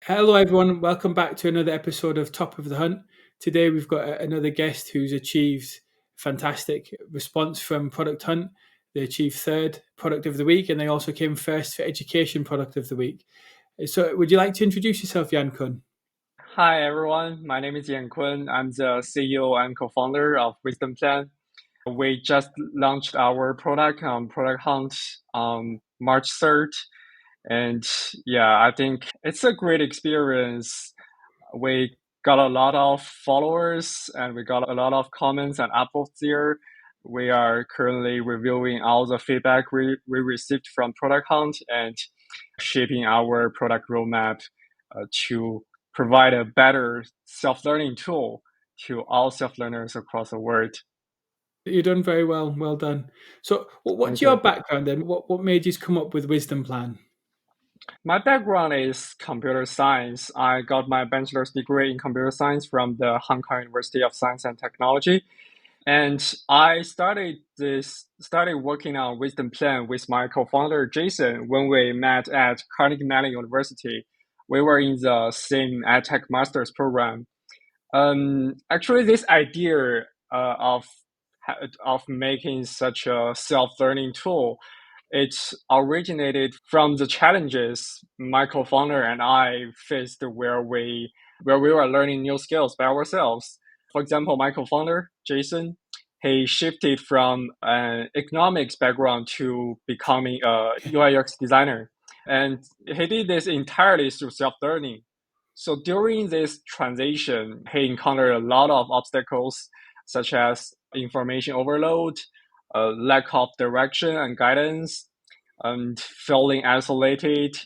Hello, everyone. Welcome back to another episode of Top of the Hunt. Today, we've got another guest who's achieved fantastic response from Product Hunt. They achieved third Product of the Week, and they also came first for Education Product of the Week. So, would you like to introduce yourself, Yankun? Hi everyone, my name is Yankun. I'm the CEO and co-founder of WisdomPlan. We just launched our product on Product Hunt on March 3rd. And yeah, I think it's a great experience. We got a lot of followers and we got a lot of comments and upvotes there. We are currently reviewing all the feedback we received from Product Hunt and shaping our product roadmap to provide a better self-learning tool to all self-learners across the world. You've done very well. Well done. So, what's Thank your you. background then? What made you come up with Wisdom Plan? My background is computer science. I got my bachelor's degree in computer science from the Hong Kong University of Science and Technology. And I started working on Wisdom Plan with my co-founder Jason when we met at Carnegie Mellon University. We were in the same EdTech master's program. Actually, this idea of making such a self-learning tool, it originated from the challenges my co-founder and I faced where we were learning new skills by ourselves. For example, my co-founder Jason, he shifted from an economics background to becoming a UI/UX designer, and he did this entirely through self-learning. So during this transition, he encountered a lot of obstacles, such as information overload, lack of direction and guidance, and feeling isolated,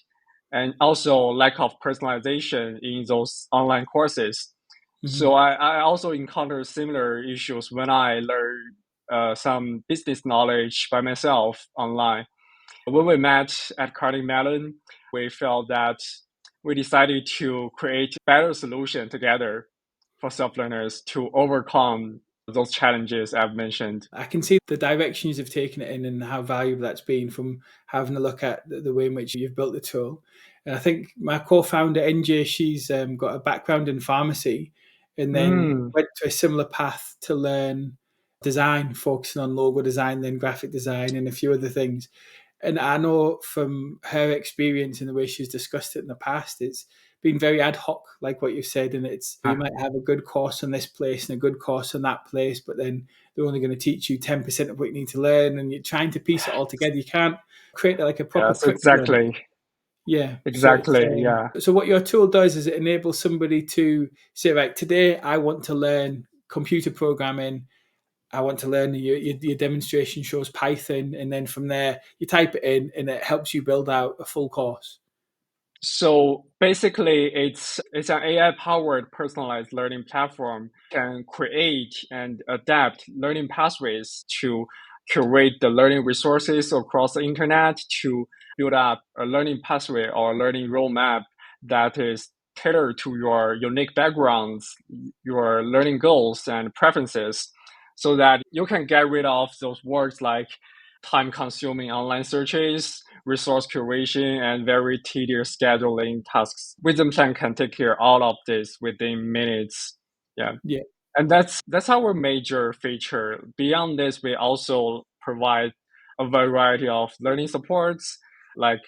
and also lack of personalization in those online courses. So Mhm. I also encountered similar issues when I learned some business knowledge by myself online. When we met at Carnegie Mellon, we felt that we decided to create a better solution together for self-learners to overcome those challenges I've mentioned. I can see the directions you've taken it in and how valuable that's been from having a look at the way in which you've built the tool. And I think my co-founder NJ, she's got a background in pharmacy, and then Mm, went to a similar path to learn design, focusing on logo design, then graphic design, and a few other things. And I know from her experience and the way she's discussed it in the past, it's been very ad hoc, like what you've said. And it's you ah, might have a good course on this place and a good course on that place, but then they're only going to teach you 10% of what you need to learn, and you're trying to piece it all together. You can't create like a proper yes, curriculum. exactly. Yeah. Exactly. Yeah. So what your tool does is it enables somebody to say, right, today I want to learn computer programming. I want to learn. Your demonstration shows Python, and then from there you type it in, and it helps you build out a full course. So basically, it's an AI-powered personalized learning platform can create and adapt learning pathways to curate the learning resources across the internet to build up a learning pathway or learning roadmap that is tailored to your unique backgrounds, your learning goals and preferences, so that you can get rid of those words like time-consuming online searches, resource curation, and very tedious scheduling tasks. Wisdom Plan can take care of all of this within minutes. Yeah. Yeah. And that's our major feature. Beyond this, we also provide a variety of learning supports like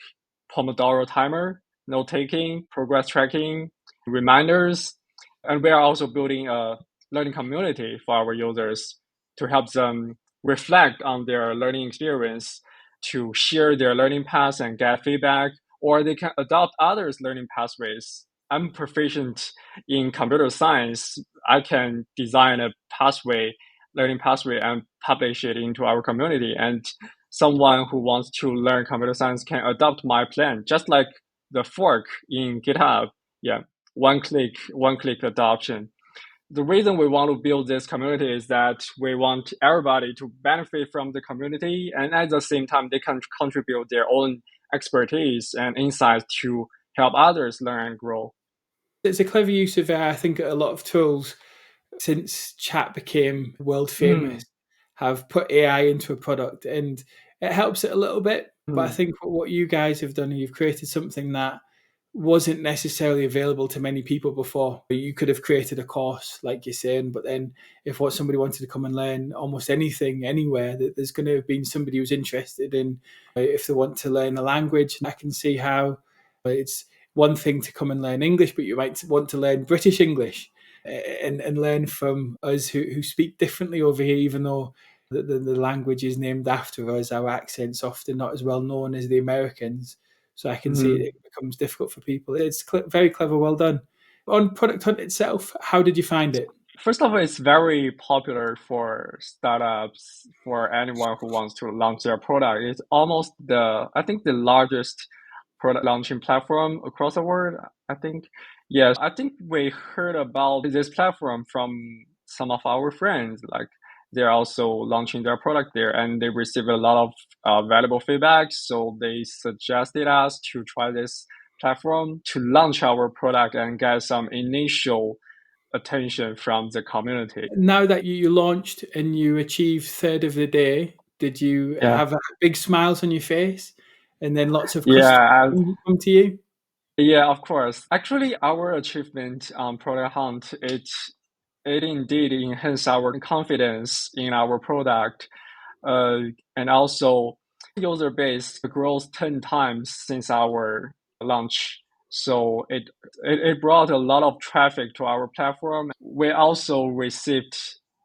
Pomodoro timer, note taking, progress tracking, reminders. And we are also building a learning community for our users to help them reflect on their learning experience, to share their learning paths and get feedback, or they can adopt others' learning pathways. I'm proficient in computer science. I can design a pathway, learning pathway, and publish it into our community. And someone who wants to learn computer science can adopt my plan, just like the fork in GitHub. Yeah, one click adoption. The reason we want to build this community is that we want everybody to benefit from the community, and at the same time, they can contribute their own expertise and insights to help others learn and grow. It's a clever use of AI. I think a lot of tools since chat became world Mm, famous have put AI into a product, and it helps it a little bit. But I mm, think what you guys have done, you've created something that wasn't necessarily available to many people before. You could have created a course, like you're saying, but then if what somebody wanted to come and learn almost anything, anywhere, that there's going to have been somebody who's interested in, if they want to learn a language. I can see how it's one thing to come and learn English, but you might want to learn British English and learn from us who speak differently over here, even though the language is named after us. Our accent's often not as well known as the Americans. So I can see Mhm. it becomes difficult for people. It's very clever, well done. On Product Hunt itself, how did you find it? First of all, it's very popular for startups, for anyone who wants to launch their product. It's almost I think the largest product launching platform across the world. I think, yes, I think we heard about this platform from some of our friends. Like they're also launching their product there, and they received a lot of valuable feedback. So they suggested us to try this platform to launch our product and get some initial attention from the community. Now that you launched and you achieved third of the day, did you Yeah, have big smiles on your face and then lots of customers yeah, come to you? yeah. Of course. Actually, our achievement on Product Hunt it indeed enhanced our confidence in our product, and also user base grows 10 times since our launch. So it brought a lot of traffic to our platform. We also received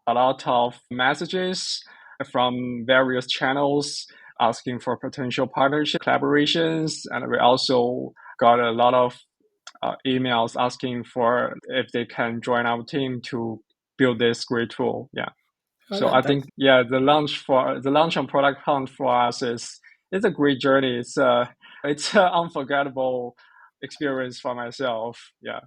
a lot of messages from various channels asking for potential partnership collaborations, and we also got a lot of emails asking for if they can join our team to build this great tool. Yeah. Oh, So I think that's yeah, the launch on Product Hunt for us is a great journey. It's an unforgettable experience for myself. Yeah.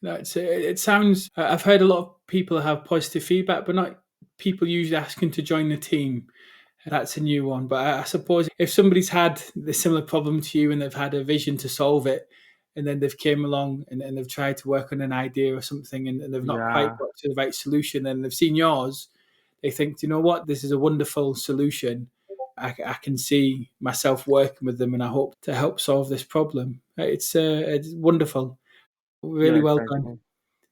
it sounds. I've heard a lot of people have positive feedback, but not people usually asking to join the team. That's a new one. But I suppose if somebody's had the similar problem to you and they've had a vision to solve it, and then they've came along and they've tried to work on an idea or something and they've not quite Yeah. got to the right solution, and they've seen yours, they think, you know what, this is a wonderful solution. I can see myself working with them, and I hope to help solve this problem. It's wonderful, Yeah, really well done.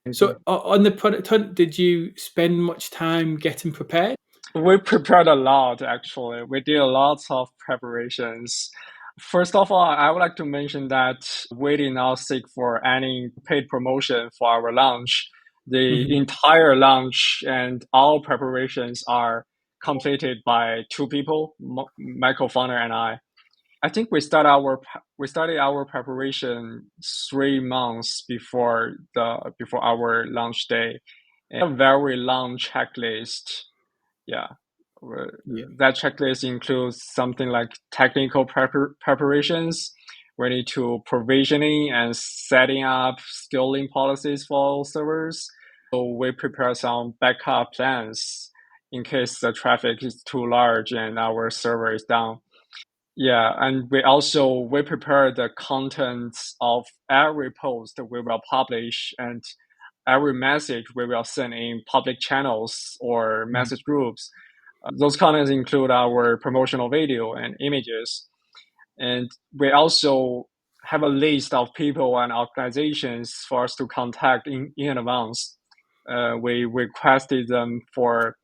exactly. So on the product hunt, did you spend much time getting prepared? We prepared a lot, actually. We did a lot of preparations. First of all, I would like to mention that we did not seek for any paid promotion for our launch. The Mhm. entire launch and all preparations are completed by two people, my co-founder and I. I think we started our preparation 3 months before our launch day. And a very long checklist. Yeah. Uh, Yeah. That checklist includes something like technical preparations. We need to provisioning and setting up scaling policies for servers. Also, we prepare some backup plans in case the traffic is too large and our server is down. Yeah, and we prepare the contents of every post we will publish and every message we will send in public channels or Mhm. message groups. Those contents include our promotional video and images. And we also have a list of people and organizations for us to contact in advance. We requested them for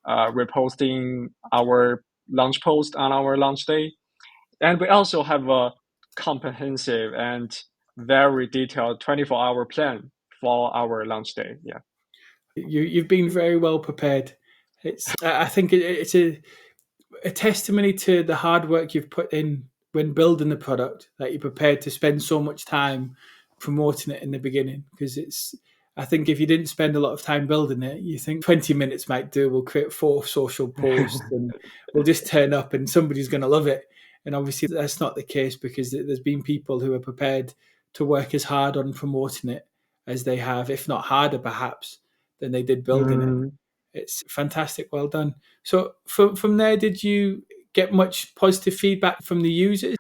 reposting our launch post on our launch day. And we also have a comprehensive and very detailed 24-hour plan for our launch day. Yeah. You've been very well prepared. I think it's a testimony to the hard work you've put in when building the product, that you're prepared to spend so much time promoting it in the beginning. Because I think if you didn't spend a lot of time building it, you think 20 minutes might do. We'll create 4 social posts and we'll just turn up and somebody's going to love it. And obviously, that's not the case, because there's been people who are prepared to work as hard on promoting it as they have, if not harder, perhaps, than they did building it. Mm. It's fantastic. Well done. So from there, did you get much positive feedback from the users?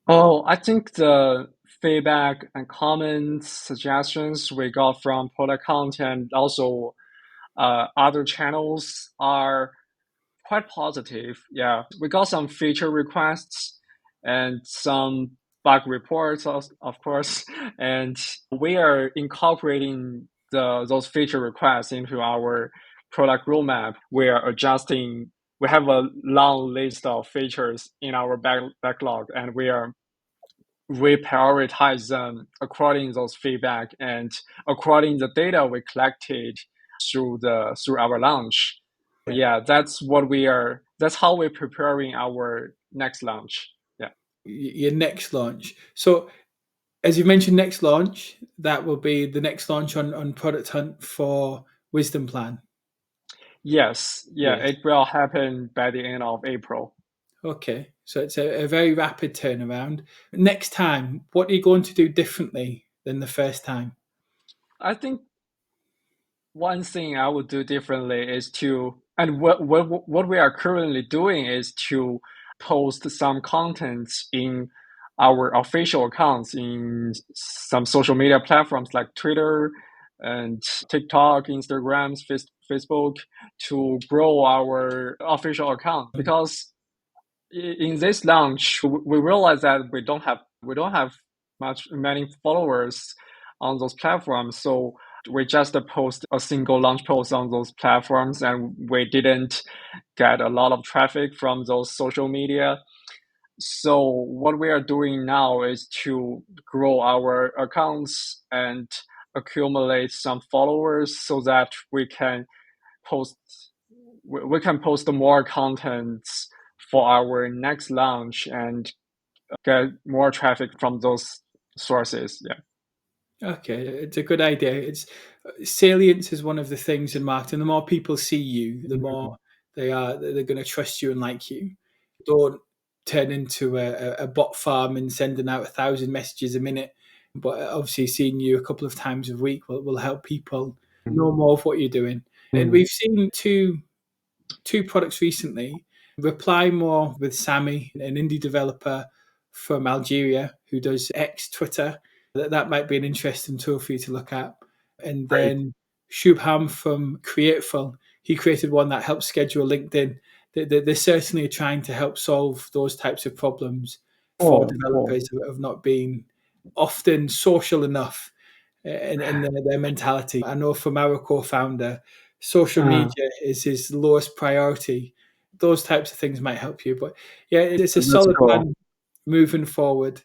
Oh, I think the feedback and comments, suggestions we got from product content, also other channels are quite positive. Yeah, we got some feature requests and some bug reports, of course, and we are incorporating those feature requests into our product roadmap. We are adjusting. We have a long list of features in our backlog, and we are reprioritize them according to those feedback and according the data we collected through our launch. Yeah, that's what we are. That's how we're preparing our next launch. Yeah. Your next launch. So, as you mentioned, next launch, that will be the next launch on Product Hunt for WisdomPlan. Yes. Yeah. Yes. It will happen by the end of April. Okay. So it's a very rapid turnaround. Next time, what are you going to do differently than the first time? I think one thing I would do differently is to, and what we are currently doing is to post some content in our official accounts in some social media platforms like Twitter and TikTok, Instagram, Facebook to grow our official account. Because in this launch, we realized that we don't have many followers on those platforms. So we just post a single launch post on those platforms, and we didn't get a lot of traffic from those social media. So what we are doing now is to grow our accounts and accumulate some followers so that post we can post more contents for our next launch and get more traffic from those sources. Yeah. Okay, it's a good idea. It's salience is one of the things in marketing. The more people see you, the more they're going to trust you and like you. Don't turn into a bot farm and sending out 1,000 messages a minute. But obviously, seeing you a couple of times a week will help people know more of what you're doing. And we've seen two products recently. Reply More with Sammy, an indie developer from Algeria who does X Twitter. That might be an interesting tool for you to look at. And Great. then Shubham from Createful, he created one that helps schedule LinkedIn. They're certainly trying to help solve those types of problems for Cool. developers who have not been often social enough in their mentality. I know from our co-founder, social media is his lowest priority. Those types of things might help you, but yeah, it's a That's solid cool. plan moving forward.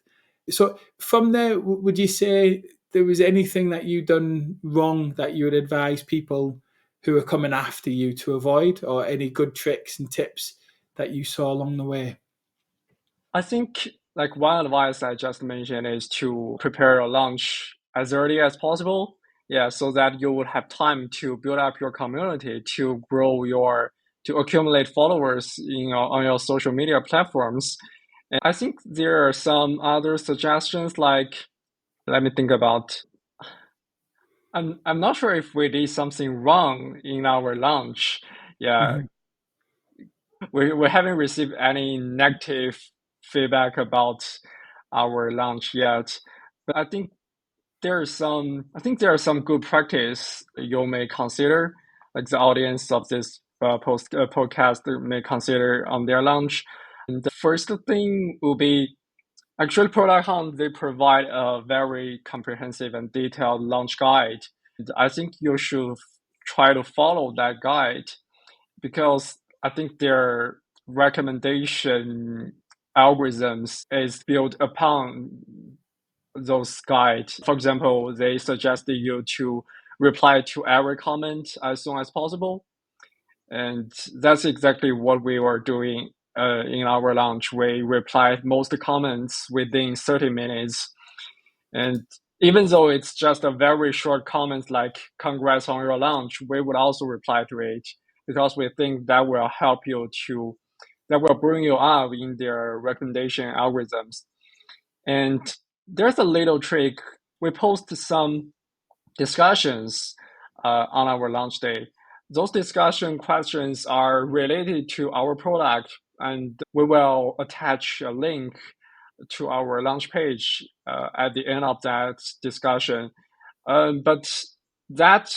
So from there, would you say there was anything that you done wrong that you would advise people who are coming after you to avoid, or any good tricks and tips that you saw along the way? I think like one advice I just mentioned is to prepare your launch as early as possible. Yeah, so that you would have time to build up your community, to grow to accumulate followers on your social media platforms. And I think there are some other suggestions like, let me think about. I'm not sure if we did something wrong in our launch. Yeah, Mhm. we haven't received any negative feedback about our launch yet. But I think there are some good practice you may consider, like the audience of this podcast may consider on their launch. And the first thing will be actually Product Hunt. They provide a very comprehensive and detailed launch guide. And I think you should try to follow that guide because I think their recommendation algorithms is built upon those guides. For example, they suggested you to reply to every comment as soon as possible. And that's exactly what we were doing in our launch. We replied most comments within 30 minutes. And even though it's just a very short comment like congrats on your launch, we would also reply to it because we think that will help that will bring you up in their recommendation algorithms. And there's a little trick. We post some discussions on our launch day. Those discussion questions are related to our product, and we will attach a link to our launch page at the end of that discussion. But that,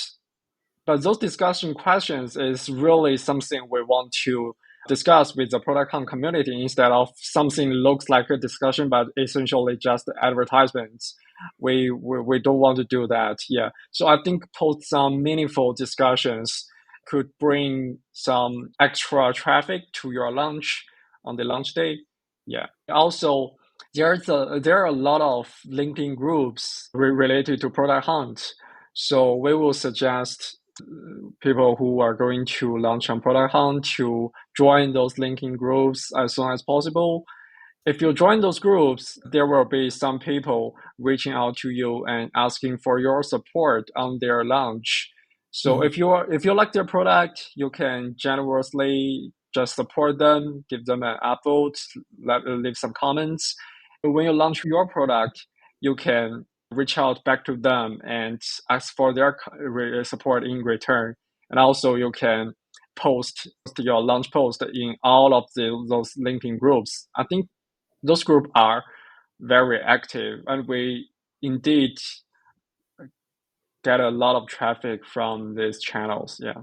but those discussion questions is really something we want to discuss with the product hunt community instead of something looks like a discussion but essentially just advertisements. We don't want to do that. Yeah. So I think post some meaningful discussions could bring some extra traffic to your launch on the launch day. Yeah. Also, there are a lot of LinkedIn groups related to product hunt. So we will suggest people who are going to launch on product hunt to join those LinkedIn groups as soon as possible. If you join those groups, there will be some people reaching out to you and asking for your support on their launch. So Mhm. if you like their product, you can generously just support them, give them an upvote, leave some comments. When you launch your product, you can reach out back to them and ask for their support in return. And also you can post your launch post in all of those LinkedIn groups. I think those groups are very active, and we indeed get a lot of traffic from these channels. Yeah.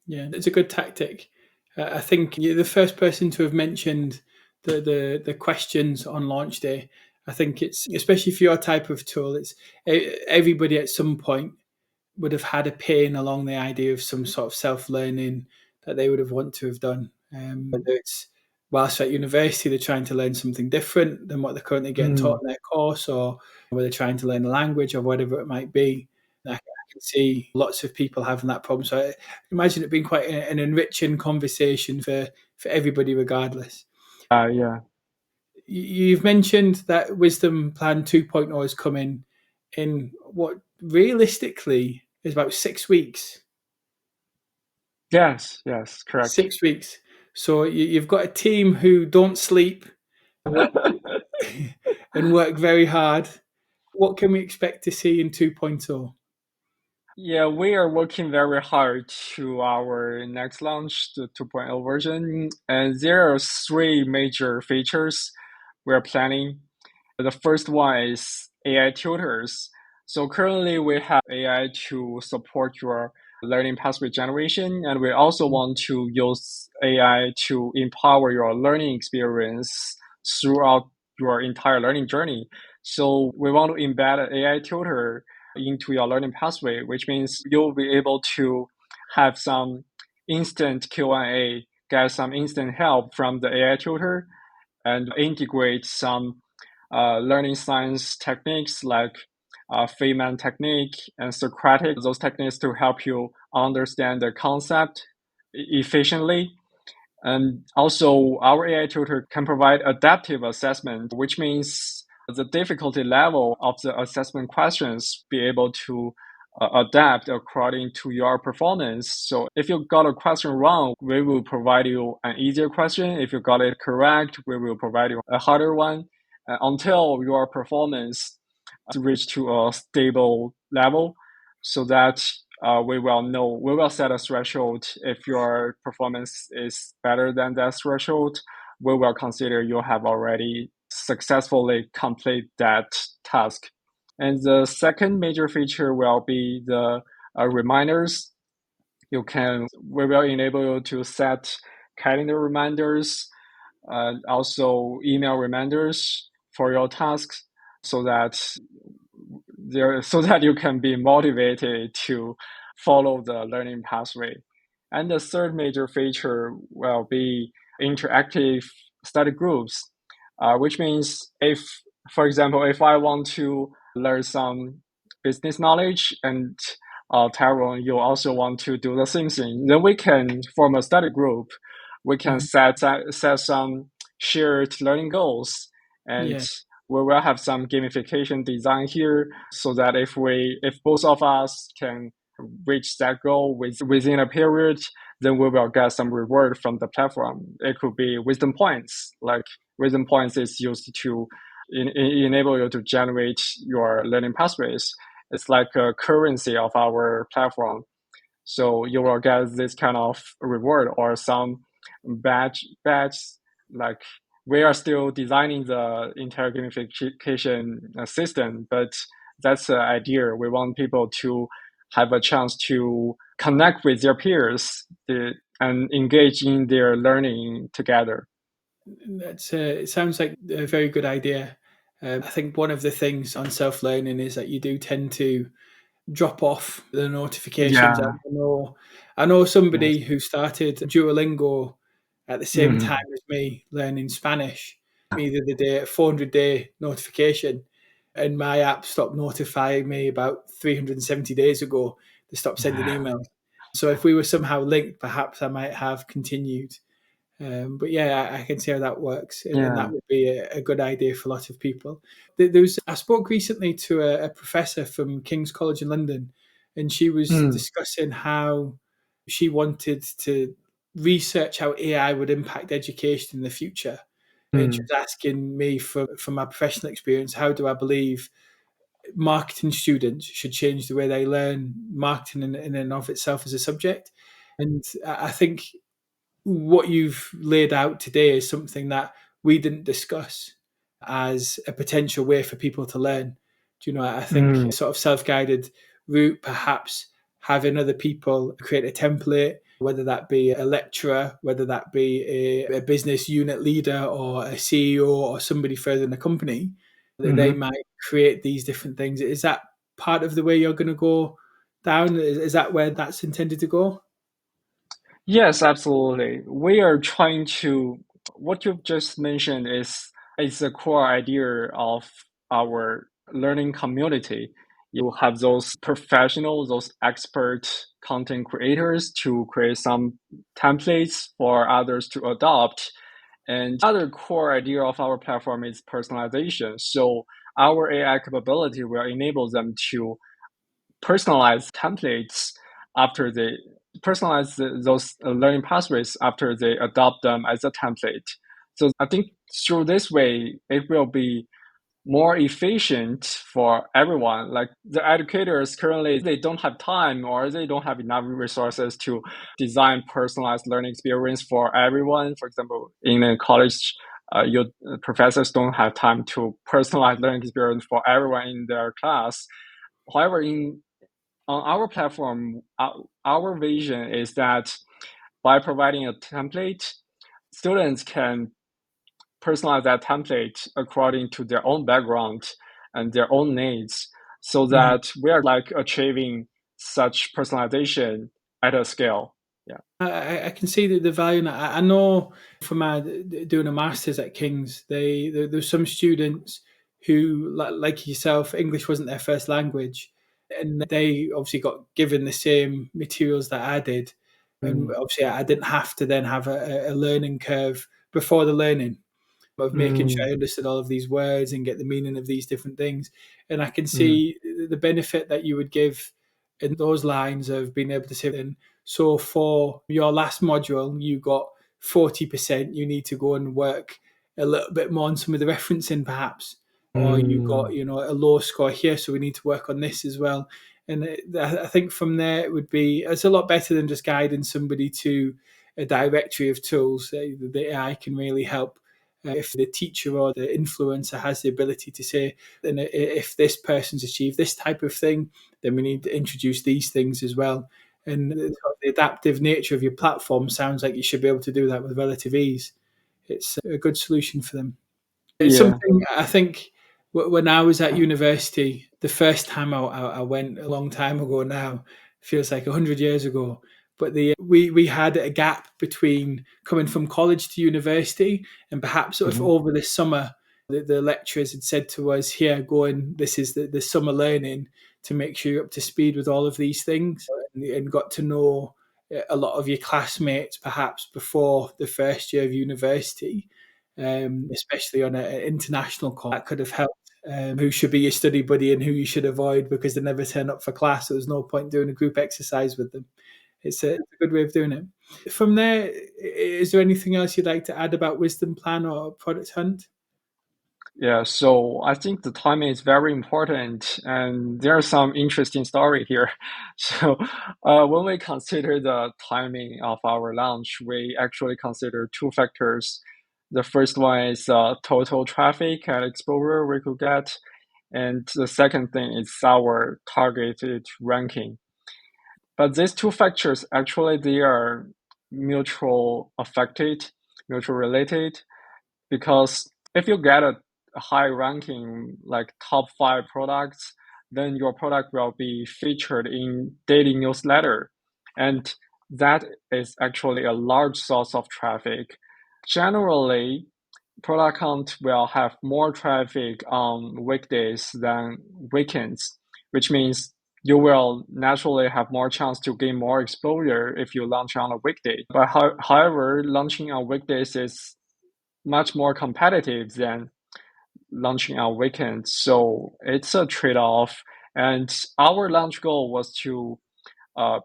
Yeah, it's a good tactic. I think you're the first person to have mentioned the questions on launch day. I think it's especially for your type of tool. It's everybody at some point would have had a pain along the idea of some sort of self learning that they would have want to have done. Whether it's whilst at university they're trying to learn something different than what they're currently getting taught Mm. in their course, or whether they're trying to learn a language or whatever it might be. I can see lots of people having that problem. So I imagine it being quite an enriching conversation for everybody, regardless. Yeah. You've mentioned that Wisdom Plan 2.0 is coming in what realistically is about 6 weeks. Yes. Yes. Correct. 6 weeks. So you've got a team who don't sleep and work very hard. What can we expect to see in 2.0? Yeah, we are working very hard to our next launch, the 2.0 version, and there are three major features we're planning. The first one is AI tutors. So currently we have AI to support your learning pathway generation, and we also want to use AI to empower your learning experience throughout your entire learning journey. So we want to embed an AI tutor into your learning pathway, which means you'll be able to have some instant Q&A, get some instant help from the AI tutor, and integrate some learning science techniques like Feynman technique and Socratic, those techniques to help you understand the concept efficiently. And also, our AI tutor can provide adaptive assessment, which means the difficulty level of the assessment questions be able to adapt according to your performance. So if you got a question wrong, we will provide you an easier question. If you got it correct, we will provide you a harder one until your performance reach to a stable level so that we will set a threshold. If your performance is better than that threshold, we will consider you have already successfully complete that task. And the second major feature will be the reminders. We will enable you to set calendar reminders and also email reminders for your tasks so that so that you can be motivated to follow the learning pathway. And the third major feature will be interactive study groups, which means for example, if I want to learn some business knowledge and Tyrone, you also want to do the same thing, then we can form a study group. We can Mhm. set some shared learning goals, and Yeah. we will have some gamification design here so that if both of us can reach that goal within a period, then we will get some reward from the platform. It could be wisdom points. Like wisdom points is used to enable you to generate your learning pathways. It's like a currency of our platform. So you will get this kind of reward or some badge. Like we are still designing the entire gamification system, but that's the idea. We want people to have a chance to connect with their peers and engage in their learning together. It sounds like a very good idea. I think one of the things on self learning is that you do tend to drop off the notifications. Yeah. I know Yes. somebody who started Duolingo at the same Mhm. time as me learning Spanish. Me the other day, a 400-day notification, and my app stopped notifying me about 370 days ago. They stopped sending emails. So if we were somehow linked, perhaps I might have continued. But yeah, I can see how that works, and Yeah. that would be a good idea for a lot of people. I spoke recently to a professor from King's College in London, and she was Mm. discussing how she wanted to research how AI would impact education in the future. And she Mm. was asking me, from my professional experience, how do I believe marketing students should change the way they learn marketing in and of itself as a subject? And I think what you've laid out today is something that we didn't discuss as a potential way for people to learn. Do you know, I think Mm. sort of self-guided route, perhaps having other people create a template, whether that be a lecturer, whether that be a business unit leader or a CEO or somebody further in the company, that they Mhm. might create these different things. Is that part of the way you're going to go down? Is that where that's intended to go? Yes, absolutely. We are trying to, what you've just mentioned is the core idea of our learning community. You have those professionals, those expert content creators to create some templates for others to adopt. And other core idea of our platform is personalization. So our AI capability will enable them to personalize templates after they personalize those learning pathways after they adopt them as a template. So I think through this way, it will be more efficient for everyone. Like the educators currently, they don't have time or they don't have enough resources to design personalized learning experience for everyone. For example, in a college, your professors don't have time to personalize learning experience for everyone in their class. However, in on our platform, our vision is that by providing a template, students can personalize that template according to their own background and their own needs, so Mhm. that we are like achieving such personalization at a scale. Yeah. I can see the value in it. I know from my doing a master's at King's, there's some students who, like yourself, English wasn't their first language, and they obviously got given the same materials that I did, and Mm. obviously I didn't have to then have a learning curve before the learning of making sure Mm. I understood all of these words and get the meaning of these different things. And I can Mm. see the benefit that you would give in those lines of being able to say, then, so for your last module, you got 40%, you need to go and work a little bit more on some of the referencing perhaps, or you got, Mm. a low score here, so we need to work on this as well. And I think from there it would be, it's a lot better than just guiding somebody to a directory of tools. The AI can really help if the teacher or the influencer has the ability to say, then if this person's achieved this type of thing, then we need to introduce these things as well. And the adaptive nature of your platform sounds like you should be able to do that with relative ease. It's a good solution for them. It's Yeah. something I think when I was at university, the first time I went a long time ago now, feels like 100 years ago. But we had a gap between coming from college to university, and perhaps if Mhm. over the summer the lecturers had said to us, "Here, go and this is the summer learning to make sure you're up to speed with all of these things," and got to know a lot of your classmates perhaps before the first year of university, especially on an international call. That could have helped. Who should be your study buddy and who you should avoid because they never turn up for class. So there's no point doing a group exercise with them. It's a good way of doing it. From there, is there anything else you'd like to add about Wisdom Plan or Product Hunt? Yeah, so I think the timing is very important, and there are some interesting story here. So, when we consider the timing of our launch, we actually consider two factors. The first one is total traffic and exposure we could get, and the second thing is our targeted ranking. But these two factors actually they are mutual affected, mutual related, because if you get a high ranking like top 5 products, then your product will be featured in daily newsletter, and that is actually a large source of traffic. Generally, product account will have more traffic on weekdays than weekends, which means you will naturally have more chance to gain more exposure if you launch on a weekday. But however, launching on weekdays is much more competitive than launching on weekends. So it's a trade-off. And our launch goal was to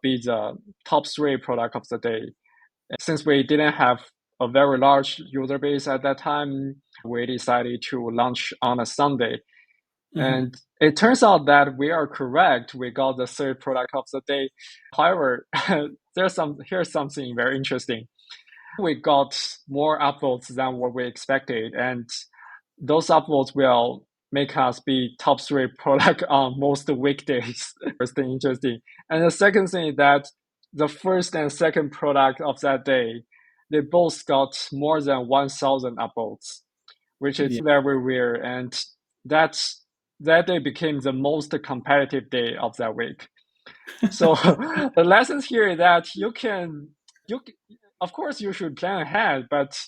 be the top 3 product of the day. Since we didn't have a very large user base at that time, we decided to launch on a Sunday. Mm-hmm. And it turns out that we are correct. We got the 3rd product of the day. However, here's something very interesting. We got more upvotes than what we expected, and those upvotes will make us be top 3 product on most weekdays. First thing interesting. And the second thing is that the first and second product of that day, they both got more than 1,000 upvotes, which is Yeah. very rare. And that day became the most competitive day of that week. So the lessons here is that you of course you should plan ahead, but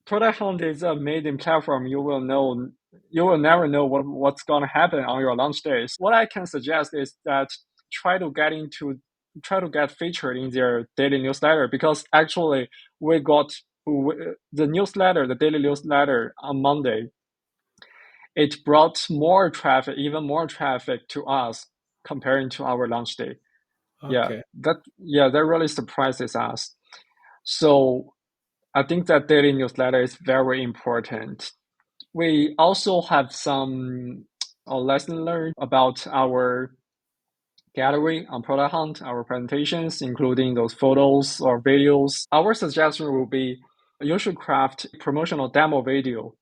product hunt is an amazing platform. You will never know what's going to happen on your launch days. What I can suggest is that try to get featured in their daily newsletter, because actually we got the newsletter, the daily newsletter on Monday. It brought more traffic, even more traffic to us comparing to our launch day. Okay. That really surprises us. So I think that daily newsletter is very important. We also have some lesson learned about our gallery on Product Hunt, our presentations, including those photos or videos. Our suggestion will be you should craft promotional demo video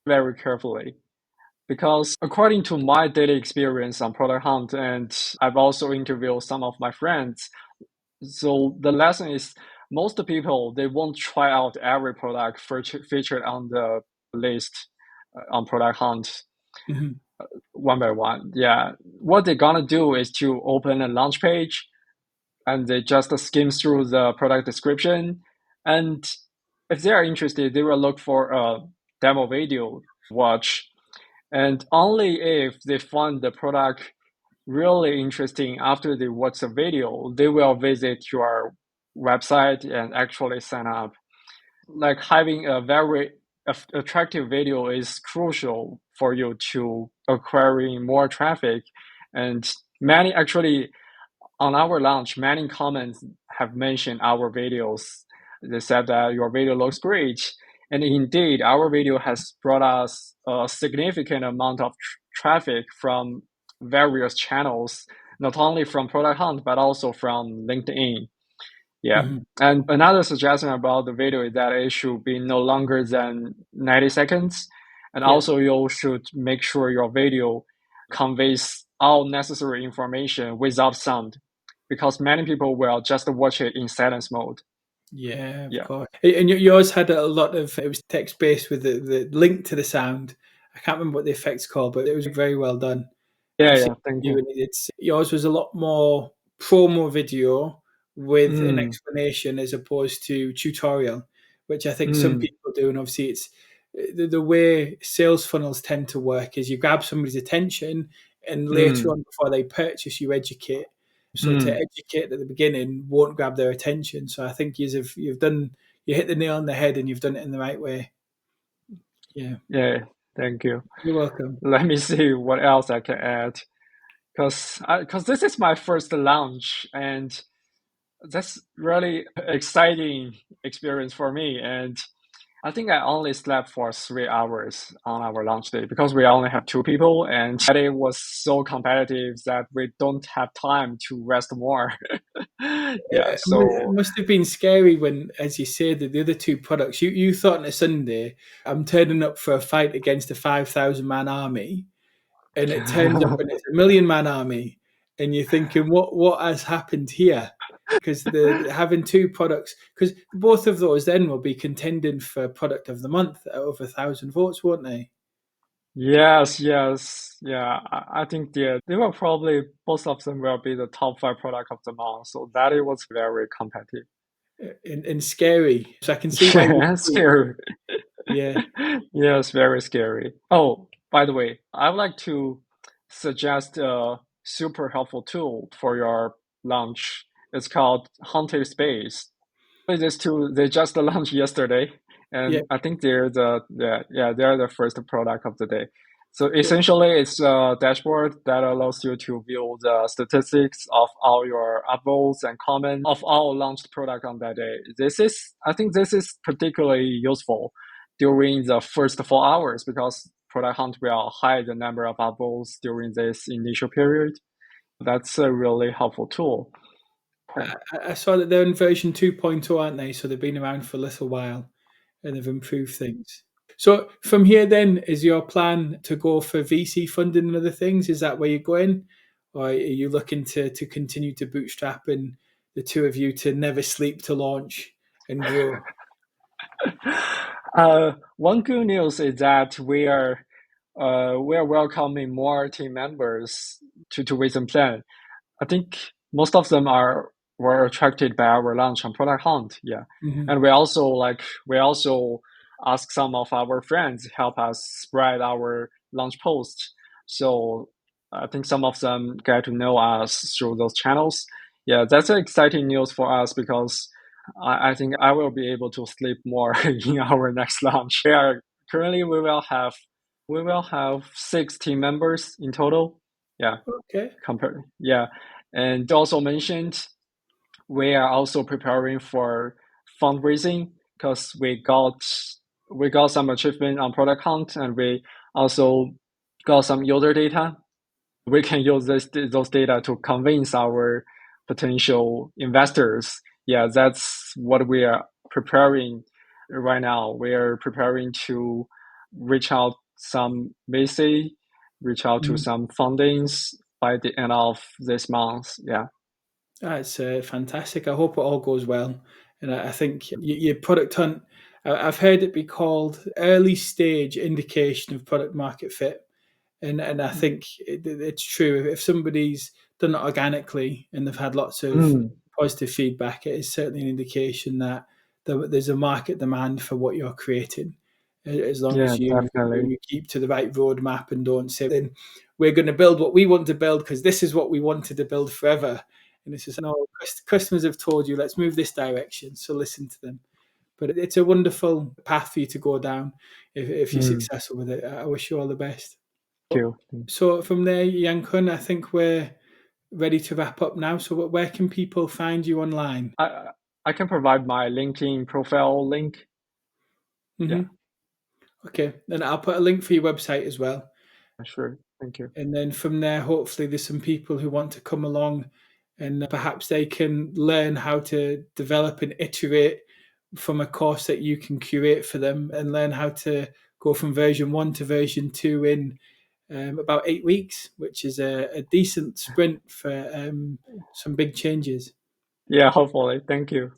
very carefully. Because according to my daily experience on Product Hunt, and I've also interviewed some of my friends, so the lesson is most people, they won't try out every product featured on the list on Product Hunt Mm-hmm. one by one. Yeah, what they're gonna do is to open a launch page and they just skim through the product description, and if they are interested, they will look for a demo video watch, and only if they find the product really interesting after they watch the video, they will visit your website and actually sign up. Like having a very attractive video is crucial for you to acquiring more traffic. And many actually on our launch, many comments have mentioned our videos. They said that your video looks great. And indeed, our video has brought us a significant amount of traffic from various channels, not only from Product Hunt, but also from LinkedIn. Yeah. Mm-hmm. And another suggestion about the video is that it should be no longer than 90 seconds. And Yeah. also, you should make sure your video conveys all necessary information without sound, because many people will just watch it in silence mode. Yeah, of Yeah. course. And yours had a lot of, it was text based with the link to the sound. I can't remember what the effect's called, but it was very well done. Yeah. I've Yeah. seen Thank you, you. and it's yours was a lot more promo video with an Mm, explanation as opposed to tutorial, which I think some mm, people do. And obviously, it's the way sales funnels tend to work is you grab somebody's attention, and later mm, on, before they purchase, you educate. So to mm. educate at the beginning won't grab their attention. So I think you hit the nail on the head, and you've done it in the right way. Yeah, Yeah. Thank you. you're welcome. Let me see what else I can add. Because this is my first launch, and that's really exciting experience for me. And I think I only slept for 3 hours on our launch day because we only have 2 people, and it was so competitive that we don't have time to rest more. Yeah, It so must have been scary when, as you say, the other two products. You thought on a Sunday, I'm turning up for a fight against a 5,000 man army, and it turns up and it's a 1,000,000 man army, and you're thinking, what has happened here? Because the having two products, because both of those then will be contending for product of the month out of 1,000 votes, won't they? Yes, yes, yeah. I think they will probably both of them will be the top five product of the month. So that it was very competitive. And scary. So I can see why you. Yeah, scary. Yeah. Yes, very scary. Oh, by the way, I would like to suggest a super helpful tool for your launch. It's called Haunted Space. This tool they just launched yesterday, Yeah. and I think they're the first product of the day. So Cool. essentially, it's a dashboard that allows you to view the statistics of all your upvotes and comments of all launched product on that day. I think this is particularly useful during the first 4 hours because Product Hunt will hide the number of upvotes during this initial period. That's a really helpful tool. Okay. I saw that they're in version 2.0, aren't they? So they've been around for a little while and they've improved things. So from here, then, is your plan to go for VC funding and other things? Is that where you're going, or are you looking to continue to bootstrap and the two of you to never sleep to launch and grow? One good news is that we are welcoming more team members to WisdomPlan. I think most of them are were attracted by our launch on Product Hunt. Yeah, Hmm. and we also ask some of our friends help us spread our launch posts. So I think some of them get to know us through those channels. Yeah, that's exciting news for us because I think I will be able to sleep more in our next launch. Currently we will have 6 team members in total. Yeah, Okay. yeah, and also mentioned we are also preparing for fundraising because we got some achievement on product count and we also got some user data. We can use those data to convince our potential investors. Yeah, that's what we are preparing right now. We are preparing to reach out some VC, reach out to Mm. some fundings by the end of this month. Yeah. That's fantastic. I hope it all goes well. And I think your product hunt, I've heard it be called early stage indication of product market fit. And I think it's true. If somebody's done it organically and they've had lots of Mm, positive feedback, it is certainly an indication that there's a market demand for what you're creating. As long yeah, as you definitely. you keep to the right roadmap and don't say, then we're going to build what we want to build because this is what we wanted to build forever. And it's just, no, customers have told you, let's move this direction. So listen to them. But it's a wonderful path for you to go down if you're Mm, successful with it. I wish you all the best. thank you. So from there, Yankun, I think we're ready to wrap up now. So where can people find you online? I can provide my LinkedIn profile link. Yeah, Hmm. Okay, then I'll put a link for your website as well. sure. Thank you. And then from there, hopefully, there's some people who want to come along and perhaps they can learn how to develop and iterate from a course that you can curate for them and learn how to go from version 1 to version 2 in about 8 weeks, which is a decent sprint for some big changes. Yeah, hopefully. Thank you.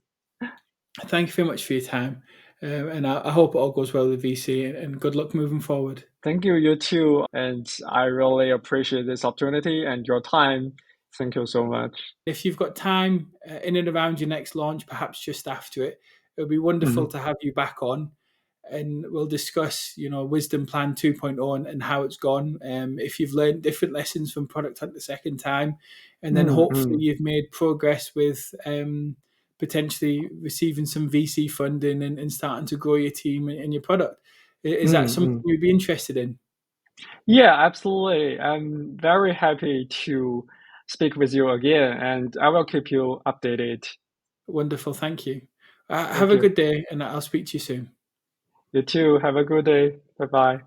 Thank you very much for your time. And I hope it all goes well with VC and good luck moving forward. Thank you, you too. And I really appreciate this opportunity and your time. Thank you so much. If you've got time in and around your next launch, perhaps just after it, it would be wonderful Mhm. to have you back on and we'll discuss, Wisdom Plan 2.0 and how it's gone. If you've learned different lessons from Product Hunt the second time, and then Mm, hopefully mm. you've made progress with potentially receiving some VC funding and starting to grow your team and your product. Is that Mm, something mm. you'd be interested in? Yeah, absolutely. I'm very happy to speak with you again, and I will keep you updated. Wonderful. Thank you. Have Thank a you. good day, and I'll speak to you soon. You too. Have a good day. Bye bye.